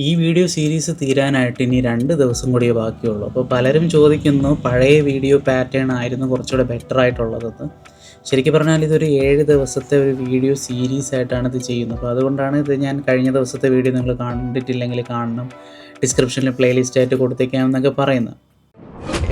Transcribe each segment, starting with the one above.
ഈ video series തീരാനായിട്ട് ഇനി 2 ദിവസം കൂടിയേ ബാക്കിയുള്ളൂ. അപ്പോൾ പലരും ചോദിക്കുന്നു പഴയ വീഡിയോ പാറ്റേൺ ആയിരുന്നു കുറച്ചുകൂടെ ബെറ്റർ ആയിട്ടുള്ളതെന്ന്. ശരിക്കും പറഞ്ഞാൽ ഇതൊരു 7 ദിവസത്തെ ഒരു വീഡിയോ സീരീസ് ആയിട്ടാണ് ഇത് ചെയ്യുന്നത്. അപ്പോൾ അതുകൊണ്ടാണ് ഇത് ഞാൻ കഴിഞ്ഞ ദിവസത്തെ വീഡിയോ നിങ്ങൾ കണ്ടിട്ടില്ലെങ്കിൽ കാണണം, ഡിസ്ക്രിപ്ഷനിൽ പ്ലേലിസ്റ്റ് ആയിട്ട് കൊടുത്തേക്കാം എന്നൊക്കെ പറയുന്നത്.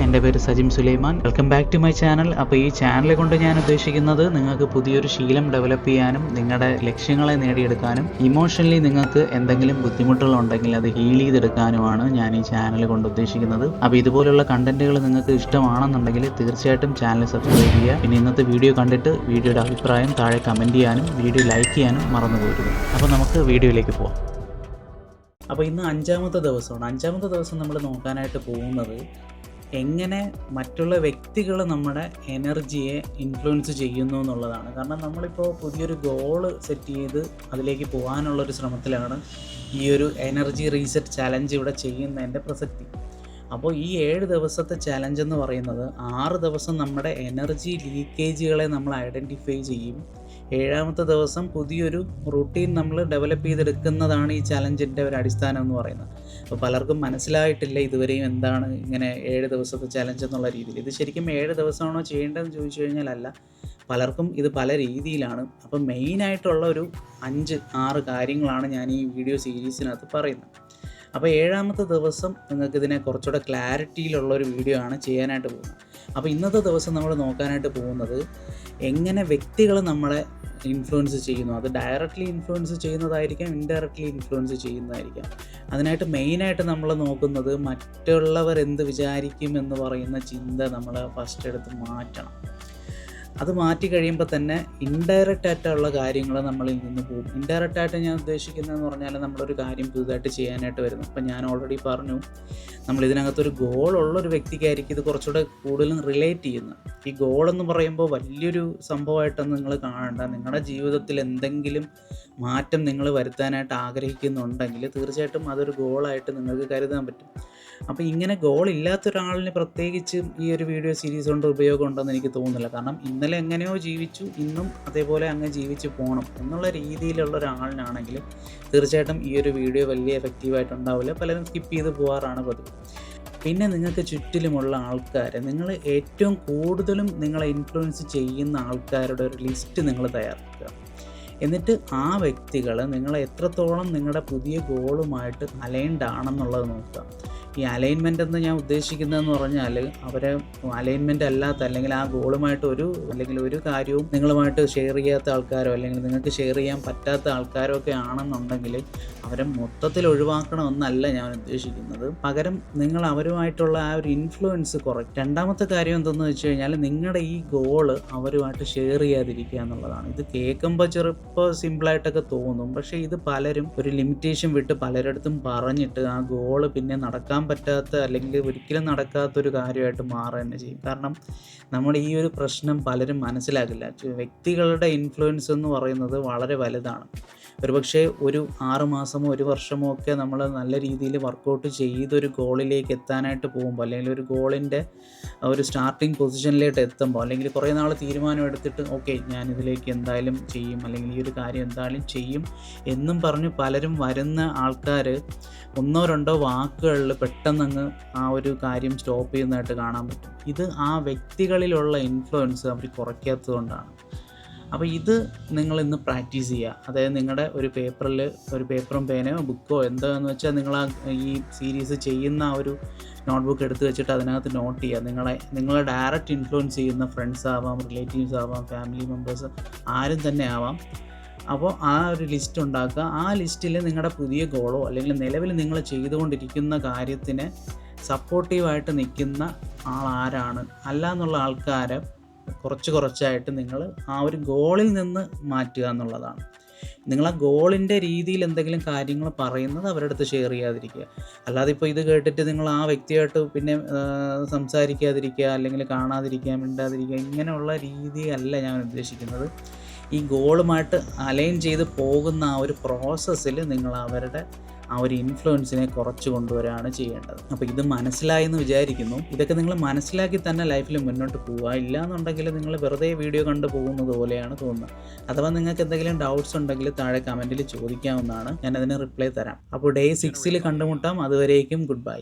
എൻ്റെ പേര് Sajim Sulaiman. Welcome back to my channel. അപ്പോൾ ഈ ചാനൽ കൊണ്ട് ഞാൻ ഉദ്ദേശിക്കുന്നത് നിങ്ങൾക്ക് പുതിയൊരു ശീലം ഡെവലപ്പ് ചെയ്യാനും നിങ്ങളുടെ ലക്ഷ്യങ്ങളെ നേടിയെടുക്കാനും ഇമോഷണലി നിങ്ങൾക്ക് എന്തെങ്കിലും ബുദ്ധിമുട്ടുകളുണ്ടെങ്കിൽ അത് ഹീൽ ചെയ്തെടുക്കാനുമാണ് ഞാൻ ഈ ചാനൽ കൊണ്ട് ഉദ്ദേശിക്കുന്നത്. അപ്പോൾ ഇതുപോലുള്ള കണ്ടന്റുകൾ നിങ്ങൾക്ക് ഇഷ്ടമാണെന്നുണ്ടെങ്കിൽ തീർച്ചയായിട്ടും ചാനൽ സബ്സ്ക്രൈബ് ചെയ്യുക. പിന്നെ ഇന്നത്തെ വീഡിയോ കണ്ടിട്ട് വീഡിയോയുടെ അഭിപ്രായം താഴെ കമൻറ്റ് ചെയ്യാനും വീഡിയോ ലൈക്ക് ചെയ്യാനും മറന്നു പോകരുത്. അപ്പോൾ നമുക്ക് വീഡിയോയിലേക്ക് പോകാം. അപ്പോൾ ഇന്ന് 5ാമത്തെ ദിവസമാണ്. 5ാമത്തെ ദിവസം നമ്മൾ നോക്കാനായിട്ട് പോകുന്നത് എങ്ങനെ മറ്റുള്ള വ്യക്തികൾ നമ്മുടെ എനർജിയെ ഇൻഫ്ലുവൻസ് ചെയ്യുന്നു എന്നുള്ളതാണ്. കാരണം നമ്മളിപ്പോൾ പുതിയൊരു ഗോള് സെറ്റ് ചെയ്ത് അതിലേക്ക് പോകാനുള്ളൊരു ശ്രമത്തിലാണ് ഈ ഒരു എനർജി റീസെറ്റ് ചലഞ്ച് ഇവിടെ ചെയ്യുന്നതിൻ്റെ പ്രസക്തി. അപ്പോൾ ഈ 7 ദിവസത്തെ ചലഞ്ച് എന്ന് പറയുന്നത് 6 ദിവസം നമ്മുടെ എനർജി ലീക്കേജുകളെ നമ്മൾ ഐഡൻറ്റിഫൈ ചെയ്യും. 7ാമത്തെ ദിവസം പുതിയൊരു റൂട്ടീൻ നമ്മൾ ഡെവലപ്പ് ചെയ്തെടുക്കുന്നതാണ് ഈ ചലഞ്ചിൻ്റെ ഒരു അടിസ്ഥാനം എന്ന് പറയുന്നത്. അപ്പോൾ പലർക്കും മനസ്സിലായിട്ടില്ല ഇതുവരെയും എന്താണ് ഇങ്ങനെ 7 ദിവസത്തെ ചലഞ്ച് എന്നുള്ള രീതിയിൽ. ഇത് ശരിക്കും 7 ദിവസമാണോ ചെയ്യേണ്ടതെന്ന് ചോദിച്ചു കഴിഞ്ഞാലല്ല, പലർക്കും ഇത് പല രീതിയിലാണ്. അപ്പം മെയിനായിട്ടുള്ള ഒരു 5-6 കാര്യങ്ങളാണ് ഞാൻ ഈ വീഡിയോ സീരീസിനകത്ത് പറയുന്നത്. അപ്പോൾ 7ാമത്തെ ദിവസം നിങ്ങൾക്കിതിനെ കുറച്ചുകൂടെ ക്ലാരിറ്റിയിലുള്ളൊരു വീഡിയോ ആണ് ചെയ്യാനായിട്ട് പോകുന്നത്. അപ്പോൾ ഇന്നത്തെ ദിവസം നമ്മൾ നോക്കാനായിട്ട് പോകുന്നത് എങ്ങനെ വ്യക്തികൾ നമ്മളെ ഇൻഫ്ലുവൻസ് ചെയ്യുന്നു. അത് ഡയറക്റ്റ്ലി ഇൻഫ്ലുവൻസ് ചെയ്യുന്നതായിരിക്കാം, ഇൻഡയറക്റ്റ്ലി ഇൻഫ്ലുവൻസ് ചെയ്യുന്നതായിരിക്കാം. അതിനായിട്ട് മെയിനായിട്ട് നമ്മൾ നോക്കുന്നത് മറ്റുള്ളവർ എന്ത് വിചാരിക്കും എന്ന് പറയുന്ന ചിന്ത നമ്മൾ ഫസ്റ്റ് എടുത്ത് മാറ്റണം. അത് മാറ്റി കഴിയുമ്പോൾ തന്നെ ഇൻഡയറക്റ്റ് ആയിട്ടുള്ള കാര്യങ്ങൾ നമ്മളിൽ നിന്ന് പോകും. ഇൻഡയറക്റ്റ് ആയിട്ട് ഞാൻ ഉദ്ദേശിക്കുന്നതെന്ന് പറഞ്ഞാൽ നമ്മളൊരു കാര്യം പുതുതായിട്ട് ചെയ്യാനായിട്ട് വരുന്നു. ഇപ്പം ഞാൻ ഓൾറെഡി പറഞ്ഞു, നമ്മളിതിനകത്തൊരു ഗോളുള്ളൊരു വ്യക്തിക്കായിരിക്കും ഇത് കുറച്ചുകൂടെ കൂടുതലും റിലേറ്റ് ചെയ്യുന്നത്. ഈ ഗോളെന്ന് പറയുമ്പോൾ വലിയൊരു സംഭവമായിട്ടൊന്നും നിങ്ങൾ കാണണ്ട. നിങ്ങളുടെ ജീവിതത്തിൽ എന്തെങ്കിലും മാറ്റം നിങ്ങൾ വരുത്താനായിട്ട് ആഗ്രഹിക്കുന്നുണ്ടെങ്കിൽ തീർച്ചയായിട്ടും അതൊരു ഗോളായിട്ട് നിങ്ങൾക്ക് കരുതാൻ പറ്റും. അപ്പോൾ ഇങ്ങനെ ഗോൾ ഇല്ലാത്ത ഒരാളിന് പ്രത്യേകിച്ച് ഈ ഒരു വീഡിയോ സീരീസ് കൊണ്ട് ഉപയോഗം ഉണ്ടെന്ന് എനിക്ക് തോന്നുന്നില്ല. കാരണം ഇന്നലെ എങ്ങനെയോ ജീവിച്ചു, ഇന്നും അതേപോലെ അങ്ങ് ജീവിച്ച് പോകണം എന്നുള്ള രീതിയിലുള്ള ഒരാളിനാണെങ്കിൽ തീർച്ചയായിട്ടും ഈ ഒരു വീഡിയോ വലിയ എഫക്റ്റീവായിട്ടുണ്ടാവില്ല. പലരും സ്കിപ്പ് ചെയ്ത് പോകാറാണ് പതിവ്. പിന്നെ നിങ്ങൾക്ക് ചുറ്റിലുമുള്ള ആൾക്കാരെ, നിങ്ങൾ ഏറ്റവും കൂടുതലും നിങ്ങളെ ഇൻഫ്ലുവൻസ് ചെയ്യുന്ന ആൾക്കാരുടെ ഒരു ലിസ്റ്റ് നിങ്ങൾ തയ്യാറാക്കുക. എന്നിട്ട് ആ വ്യക്തികൾ നിങ്ങളെ എത്രത്തോളം നിങ്ങളുടെ പുതിയ ഗോളുമായിട്ട് അലൈൻഡ് ആണെന്നുള്ളത് നോക്കുക. ഈ അലൈൻമെൻ്റ് എന്ന് ഞാൻ ഉദ്ദേശിക്കുന്നതെന്ന് പറഞ്ഞാൽ അവരെ അലൈൻമെൻ്റ് അല്ലാത്ത, അല്ലെങ്കിൽ ആ ഗോളുമായിട്ട് ഒരു കാര്യവും നിങ്ങളുമായിട്ട് ഷെയർ ചെയ്യാത്ത ആൾക്കാരോ അല്ലെങ്കിൽ നിങ്ങൾക്ക് ഷെയർ ചെയ്യാൻ പറ്റാത്ത ആൾക്കാരോ ഒക്കെ ആണെന്നുണ്ടെങ്കിൽ അവരെ മൊത്തത്തിൽ ഒഴിവാക്കണമെന്നല്ല ഞാൻ ഉദ്ദേശിക്കുന്നത്. പകരം നിങ്ങൾ അവരുമായിട്ടുള്ള ആ ഒരു ഇൻഫ്ലുവൻസ് കുറയ്ക്കും. 2ാമത്തെ കാര്യം എന്തെന്ന് വെച്ച് കഴിഞ്ഞാൽ നിങ്ങളുടെ ഈ ഗോള് അവരുമായിട്ട് ഷെയർ ചെയ്യാതിരിക്കുക എന്നുള്ളതാണ്. ഇത് കേൾക്കുമ്പോൾ സിമ്പിളായിട്ടൊക്കെ തോന്നും, പക്ഷേ ഇത് പലരും ഒരു ലിമിറ്റേഷൻ വിട്ട് പലരിടത്തും പറഞ്ഞിട്ട് ആ ഗോള് പിന്നെ നടക്കാൻ പറ്റാത്ത അല്ലെങ്കിൽ ഒരിക്കലും നടക്കാത്തൊരു കാര്യമായിട്ട് മാറുക തന്നെ ചെയ്യും. കാരണം നമ്മൾ ഈ ഒരു പ്രശ്നം പലരും മനസ്സിലാക്കില്ല. വ്യക്തികളുടെ ഇൻഫ്ലുവൻസ് എന്ന് പറയുന്നത് വളരെ വലുതാണ്. ഒരുപക്ഷെ ഒരു 6 മാസമോ 1 വർഷമോ ഒക്കെ നമ്മൾ നല്ല രീതിയിൽ വർക്കൗട്ട് ചെയ്തൊരു ഗോളിലേക്ക് എത്താനായിട്ട് പോകുമ്പോൾ, അല്ലെങ്കിൽ ഒരു ഗോളിൻ്റെ ഒരു സ്റ്റാർട്ടിങ് പൊസിഷനിലേക്ക് എത്തുമ്പോൾ, അല്ലെങ്കിൽ കുറേ നാൾ തീരുമാനം എടുത്തിട്ട് ഓക്കെ ഞാൻ ഇതിലേക്ക് എന്തായാലും ചെയ്യും, അല്ലെങ്കിൽ ഈ ഒരു കാര്യം എന്തായാലും ചെയ്യും എന്നും പറഞ്ഞ് പലരും വരുന്ന ആൾക്കാർ 1-2 വാക്കുകളിൽ പെട്ടെന്നങ്ങ് ആ ഒരു കാര്യം സ്റ്റോപ്പ് ചെയ്യുന്നതായിട്ട് കാണാൻ പറ്റും. ഇത് ആ വ്യക്തികളിലുള്ള ഇൻഫ്ലുവൻസ് അവർ കുറയ്ക്കാത്തത് കൊണ്ടാണ്. അപ്പോൾ ഇത് നിങ്ങൾ ഇന്ന് പ്രാക്ടീസ് ചെയ്യുക. അതായത് നിങ്ങളുടെ ഒരു പേപ്പറും പേനയോ ബുക്കോ എന്താണെന്ന് വെച്ചാൽ നിങ്ങൾ ഈ സീരീസ് ചെയ്യുന്ന ആ ഒരു നോട്ട്ബുക്ക് എടുത്ത് വെച്ചിട്ട് അതിനകത്ത് നോട്ട് ചെയ്യുക. നിങ്ങളെ ഡയറക്റ്റ് ഇൻഫ്ലുവൻസ് ചെയ്യുന്ന ഫ്രണ്ട്സ് ആവാം, റിലേറ്റീവ്സ് ആവാം, ഫാമിലി മെമ്പേഴ്സ് ആരും തന്നെ ആവാം. അപ്പോൾ ആ ഒരു ലിസ്റ്റ് ഉണ്ടാക്കുക. ആ ലിസ്റ്റിൽ നിങ്ങളുടെ പുതിയ ഗോളോ അല്ലെങ്കിൽ നിലവിൽ നിങ്ങൾ ചെയ്തുകൊണ്ടിരിക്കുന്ന കാര്യത്തിന് സപ്പോർട്ടീവായിട്ട് നിൽക്കുന്ന ആരാണ്, അല്ല എന്നുള്ള ആൾക്കാരെ കുറച്ചായിട്ട് നിങ്ങൾ ആ ഒരു ഗോളിൽ നിന്ന് മാറ്റുക എന്നുള്ളതാണ്. നിങ്ങൾ ആ ഗോളിൻ്റെ രീതിയിൽ എന്തെങ്കിലും കാര്യങ്ങൾ പറയുന്നത് അവരുടെ അടുത്ത് ഷെയർ ചെയ്യാതിരിക്കുക. അല്ലാതെ ഇപ്പോൾ ഇത് കേട്ടിട്ട് നിങ്ങൾ ആ വ്യക്തിയായിട്ട് പിന്നെ സംസാരിക്കാതിരിക്കുക, അല്ലെങ്കിൽ കാണാതിരിക്കുക, മിണ്ടാതിരിക്കുക, ഇങ്ങനെയുള്ള രീതിയല്ല ഞാൻ ഉദ്ദേശിക്കുന്നത്. ഈ ഗോളുമായിട്ട് അലൈൻ ചെയ്ത് പോകുന്ന ആ ഒരു പ്രോസസ്സിൽ നിങ്ങൾ അവരുടെ ആ ഒരു ഇൻഫ്ലുവൻസിനെ കുറച്ച് കൊണ്ടുവരികയാണ് ചെയ്യേണ്ടത്. അപ്പോൾ ഇത് മനസ്സിലായി എന്ന് വിചാരിക്കുന്നു. ഇതൊക്കെ നിങ്ങൾ മനസ്സിലാക്കി തന്നെ ലൈഫിൽ മുന്നോട്ട് പോവുക. ഇല്ലാന്നുണ്ടെങ്കിൽ നിങ്ങൾ വെറുതെ വീഡിയോ കണ്ടു പോകുന്നത് പോലെയാണ് തോന്നുന്നത്. അഥവാ നിങ്ങൾക്ക് എന്തെങ്കിലും ഡൗട്ട്സ് ഉണ്ടെങ്കിൽ താഴെ കമൻറ്റിൽ ചോദിക്കാവുന്നതാണ്, ഞാനതിന് റിപ്ലൈ തരാം. അപ്പോൾ ഡേ 6 കണ്ടുമുട്ടാം. അതുവരേക്കും ഗുഡ് ബൈ.